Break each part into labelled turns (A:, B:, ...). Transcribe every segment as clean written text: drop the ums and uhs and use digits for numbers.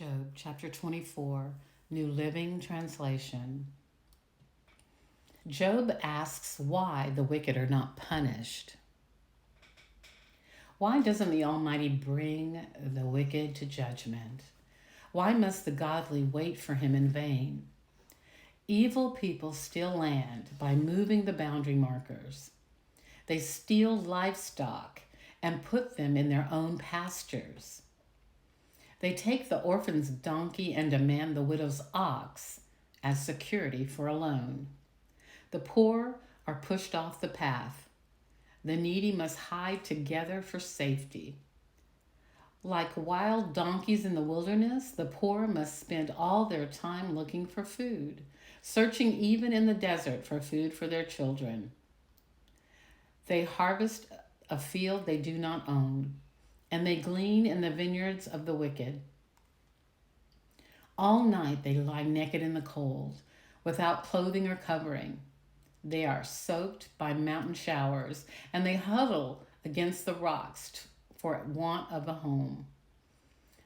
A: Job chapter 24, New Living Translation. Job asks why the wicked are not punished. Why doesn't the Almighty bring the wicked to judgment? Why must the godly wait for him in vain? Evil people steal land by moving the boundary markers. They steal livestock and put them in their own pastures. They take the orphan's donkey and demand the widow's ox as security for a loan. The poor are pushed off the path. The needy must hide together for safety. Like wild donkeys in the wilderness, the poor must spend all their time looking for food, searching even in the desert for food for their children. They harvest a field they do not own, and they glean in the vineyards of the wicked. All night they lie naked in the cold, without clothing or covering. They are soaked by mountain showers, and they huddle against the rocks for want of a home.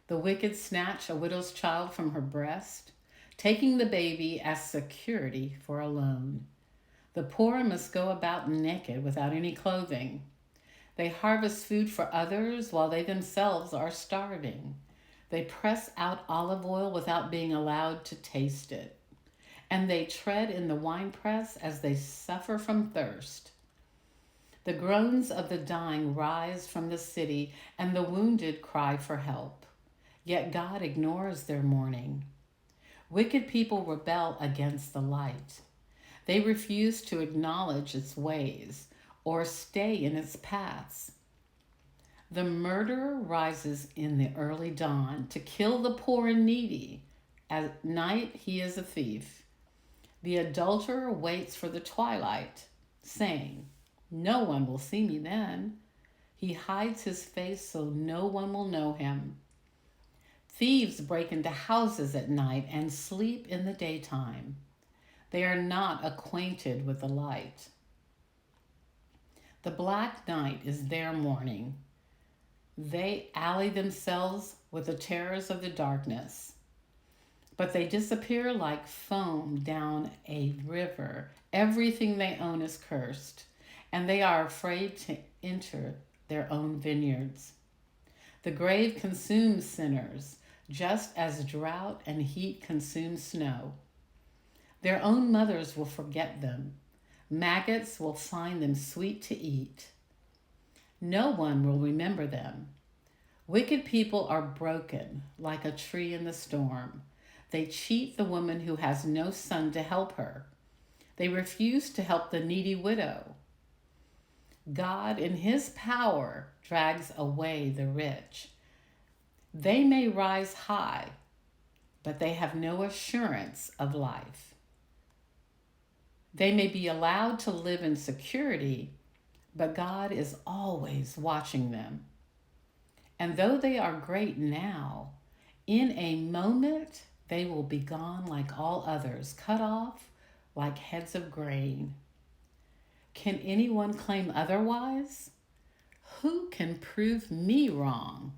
A: The wicked snatch a widow's child from her breast, taking the baby as security for a loan. The poor must go about naked without any clothing. They harvest food for others while they themselves are starving. They press out olive oil without being allowed to taste it. And they tread in the winepress as they suffer from thirst. The groans of the dying rise from the city, and the wounded cry for help. Yet God ignores their mourning. Wicked people rebel against the light. They refuse to acknowledge its ways or stay in its paths. The murderer rises in the early dawn to kill the poor and needy. At night he is a thief. The adulterer waits for the twilight, saying, "No one will see me then." He hides his face so no one will know him. Thieves break into houses at night and sleep in the daytime. They are not acquainted with the light. The black night is their morning. They ally themselves with the terrors of the darkness. But they disappear like foam down a river. Everything they own is cursed, and they are afraid to enter their own vineyards. The grave consumes sinners, just as drought and heat consume snow. Their own mothers will forget them. Maggots will find them sweet to eat. No one will remember them. Wicked people are broken like a tree in the storm. They cheat the woman who has no son to help her. They refuse to help the needy widow. God, in his power, drags away the rich. They may rise high, but they have no assurance of life. They may be allowed to live in security, but God is always watching them. And though they are great now, in a moment they will be gone like all others, cut off like heads of grain. Can anyone claim otherwise? Who can prove me wrong?